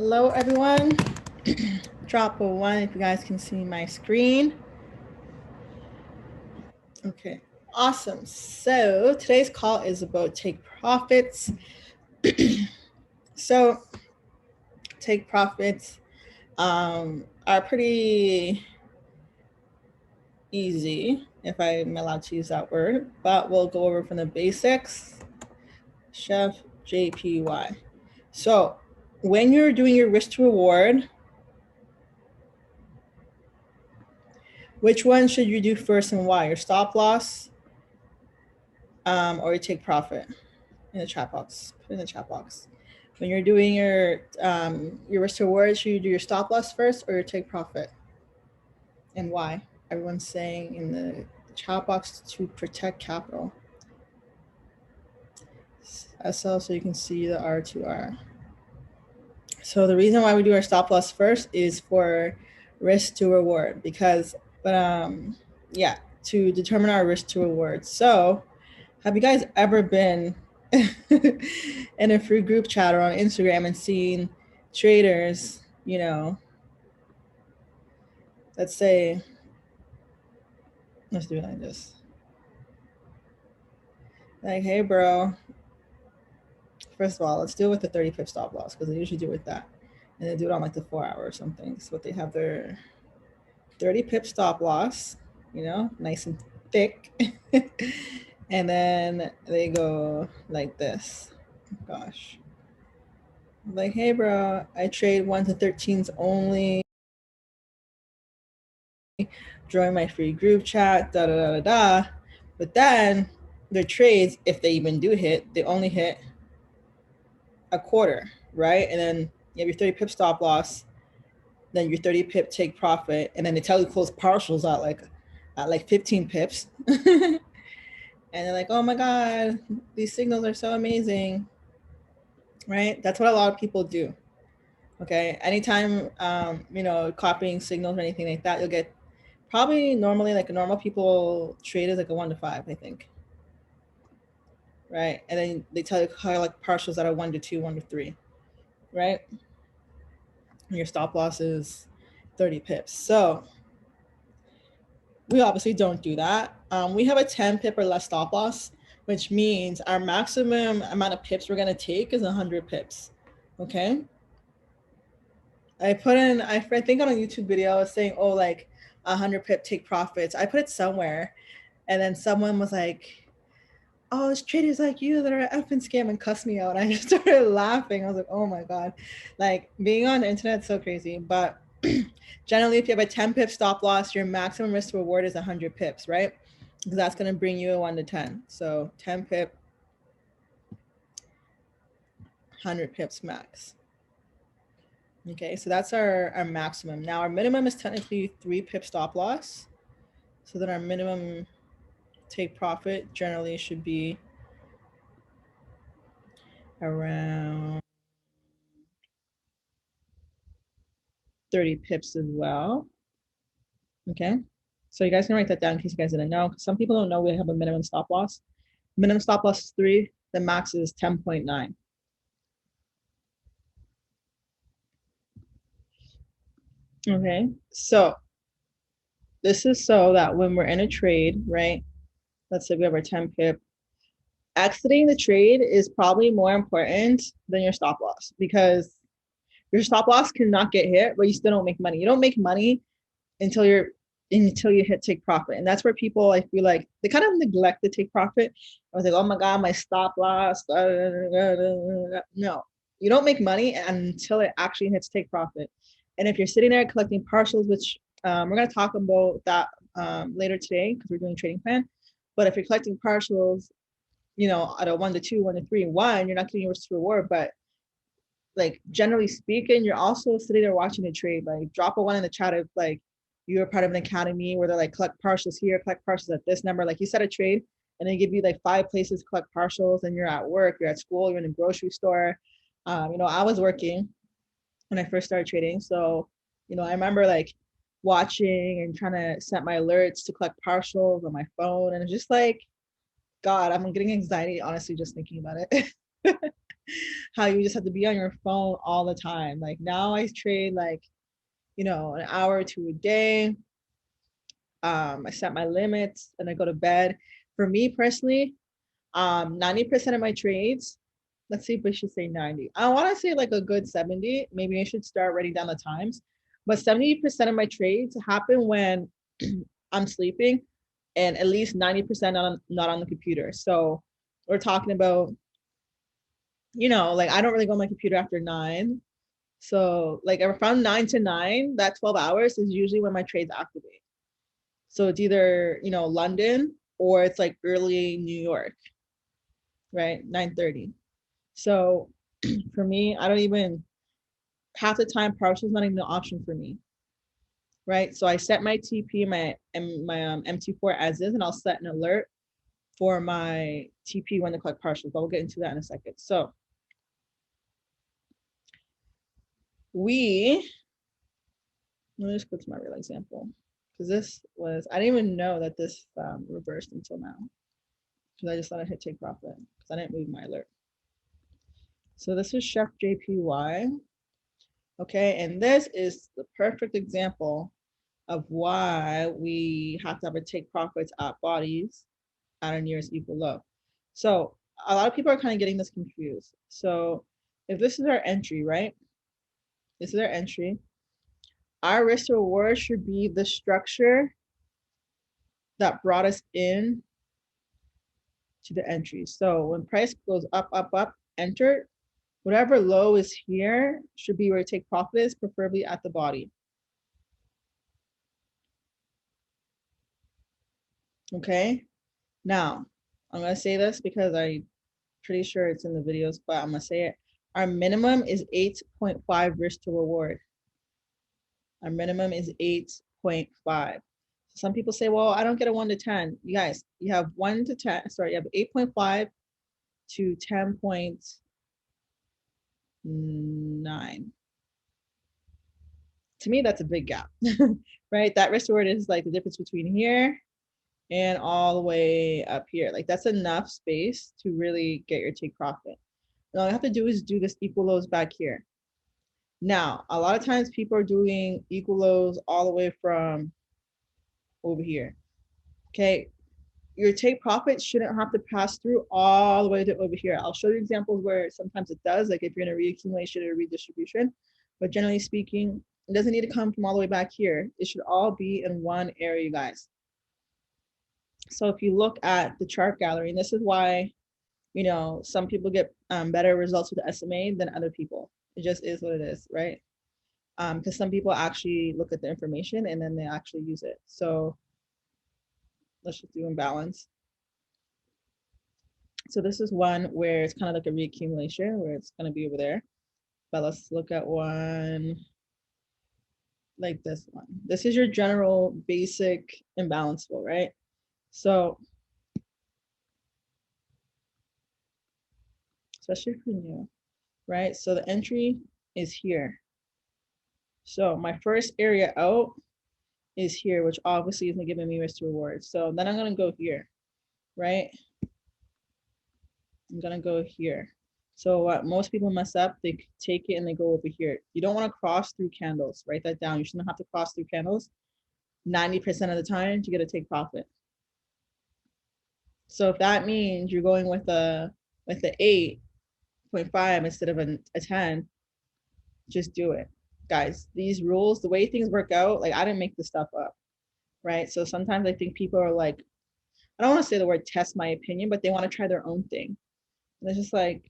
Hello, everyone. Drop a one if you guys can see my screen. Okay, awesome. So today's call is about take profits. So take profits are pretty easy, if I'm allowed to use that word, but we'll go over from the basics. Chef JPY. So when you're doing your risk to reward, which one should you do first and why? Your stop loss or your take profit? In the chat box. Put in the chat box. When you're doing your risk to reward, should you do your stop loss first or your take profit? And why? Everyone's saying in the chat box to protect capital. SL so you can see the R2R. So the reason why we do our stop loss first is for risk to reward because, yeah, to determine our risk to reward. So have you guys ever been in a free group chat or on Instagram and seen traders, let's say, let's do it like this. Like, hey, bro. First of all, let's deal with the 30 pip stop loss because they usually do it with that. And they do it on like the 4 hour or something. So they have their 30 pip stop loss, nice and thick. And then they go like this. Gosh. Like, hey, bro, I trade 1 to 13s only. Join my free group chat, da da da da da. But then their trades, if they even do hit, they only hit a quarter, right? And then you have your 30 pip stop loss, then your 30 pip take profit, and then they tell you close partials at like 15 pips. And they're like, oh my God, these signals are so amazing, right? That's what a lot of people do. Okay, anytime copying signals or anything like that, you'll get probably normally like a normal people trade is like a 1 to 5, I think. Right, and then they tell you how like partials that are 1 to 2, 1 to 3, right? And your stop loss is 30 pips. So we obviously don't do that. We have a 10 pip or less stop loss, which means our maximum amount of pips we're gonna take is 100 pips. Okay. I think on a YouTube video, I was saying, oh, like 100 pip take profits. I put it somewhere, and then someone was like, oh, there's traders like you that are effing scam and cuss me out. And I just started laughing. I was like, oh my God. Like being on the internet is so crazy. But generally, if you have a 10 pip stop loss, your maximum risk to reward is 100 pips, right? Because that's going to bring you a 1 to 10. So 10 pip, 100 pips max. Okay, so that's our maximum. Now our minimum is technically 3 pip stop loss. So then our minimum take profit generally should be around 30 pips as well. Okay, so you guys can write that down in case you guys didn't know. Some people don't know we have a minimum stop loss. Minimum stop loss is 3, the max is 10.9. Okay, so this is so that when we're in a trade, right? Let's say we have our 10 pip. Exiting the trade is probably more important than your stop loss because your stop loss cannot get hit, but you still don't make money. You don't make money until you hit take profit. And that's where people, I feel like they kind of neglect the take profit. I was like, oh my God, my stop loss. No, you don't make money until it actually hits take profit. And if you're sitting there collecting partials, which we're going to talk about that later today because we're doing a trading plan. But if you're collecting partials, at a 1 to 2, 1 to 3, 1, you're not getting your risk to reward. But like generally speaking, you're also sitting there watching the trade. Like drop a 1 in the chat if like you're part of an academy where they're like collect partials here, collect partials at this number. Like you set a trade and they give you like 5 places to collect partials, and you're at work, you're at school, you're in a grocery store. I was working when I first started trading. So, I remember like watching and trying to set my alerts to collect partials on my phone. And it's just like, God, I'm getting anxiety, honestly, just thinking about it. how you just have to be on your phone all the time. Like now I trade like, you know, an hour or two a day. I set my limits and I go to bed. For me personally, 90% of my trades, let's see if we should say 90. I want to say like a good 70. Maybe I should start writing down the times. But 70% of my trades happen when I'm sleeping and at least 90% not on the computer. So we're talking about, you know, like I don't really go on my computer after 9. So like from 9 to 9, that 12 hours is usually when my trades activate. So it's either, you know, London or it's like early New York, right? 9:30. So for me, I don't even, half the time partial is not even an option for me, right? So I set my TP and my MT4 as is, and I'll set an alert for my TP when the collect partials. But we'll get into that in a second. So let me just go to my real example, because this was, I didn't even know that this reversed until now, because I just thought I hit take profit because I didn't move my alert. So this is Chef JPY. Okay, and this is the perfect example of why we have to have a take profits at bodies at our nearest equal low. So a lot of people are kind of getting this confused. So if this is our entry, right? This is our entry. Our risk to reward should be the structure that brought us in to the entry. So when price goes up, up, up, enter, whatever low is here should be where take profit is, preferably at the body. Okay, now I'm gonna say this because I'm pretty sure it's in the videos, but I'm gonna say it. Our minimum is 8.5 risk to reward. Our minimum is 8.5. Some people say, well, I don't get a 1 to 10. You guys, you have 1 to 10, sorry, you have 8.5 to 10.9. To me, that's a big gap, right? That risk reward is like the difference between here and all the way up here. Like that's enough space to really get your take profit. And all you have to do is do this equal lows back here. Now, a lot of times people are doing equal lows all the way from over here. Okay, your take profit shouldn't have to pass through all the way to over here. I'll show you examples where sometimes it does, like if you're in a reaccumulation or redistribution, but generally speaking, it doesn't need to come from all the way back here. It should all be in one area, you guys. So if you look at the chart gallery, and this is why, you know, some people get better results with the SMA than other people. It just is what it is, right? Because some people actually look at the information and then they actually use it. So let's just do imbalance. So this is one where it's kind of like a reaccumulation where it's going to be over there. But let's look at one like this one. This is your general basic imbalance flow, right? So especially for new, right? So the entry is here. So my first area out is here, which obviously isn't giving me risk to reward. So then I'm gonna go here, right? I'm gonna go here. So what most people mess up, they take it and they go over here. You don't wanna cross through candles, write that down. You shouldn't have to cross through candles 90% of the time to get a take profit. So if that means you're going with the 8.5 instead of a 10, just do it. Guys, these rules, the way things work out, like I didn't make this stuff up, right? So sometimes I think people are like, I don't want to say the word test my opinion, but they want to try their own thing. And it's just like,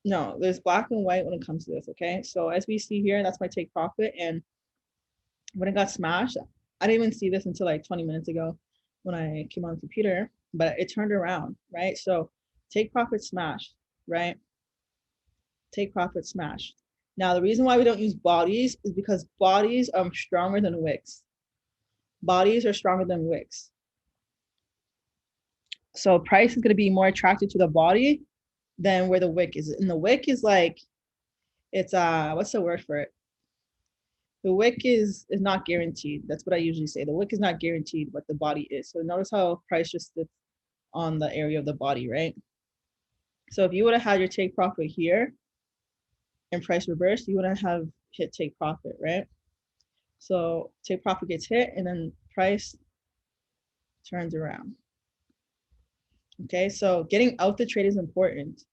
no, there's black and white when it comes to this, okay? So as we see here, that's my take profit. And when it got smashed, I didn't even see this until like 20 minutes ago when I came on the computer, but it turned around, right? So take profit smash, right? Take profit smash. Now, the reason why we don't use bodies is because bodies are stronger than wicks. Bodies are stronger than wicks. So price is going to be more attracted to the body than where the wick is. And the wick is like, it's, what's the word for it? The wick is not guaranteed. That's what I usually say. The wick is not guaranteed what the body is. So notice how price just sits on the area of the body, right? So if you would have had your take profit here and price reversed, you wouldn't have hit take profit, right? So take profit gets hit and then price turns around. Okay, so getting out the trade is important,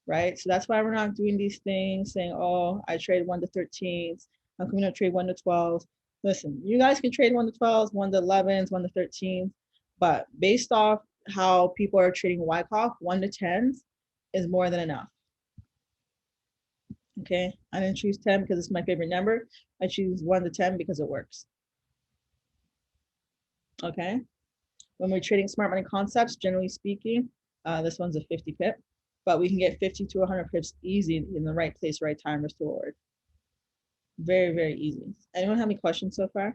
right? So that's why we're not doing these things saying, oh, I trade 1 to 13s. I'm going to trade 1 to 12s. Listen, you guys can trade 1 to 12s, 1 to 11s, 1 to 13s, but based off how people are trading Wyckoff, 1 to 10s is more than enough. Okay, I didn't choose 10 because it's my favorite number. I choose 1 to 10 because it works. Okay, when we're trading smart money concepts, generally speaking, this one's a 50 pip, but we can get 50 to 100 pips easy in the right place, right time, risk reward. Very, very easy. Anyone have any questions so far?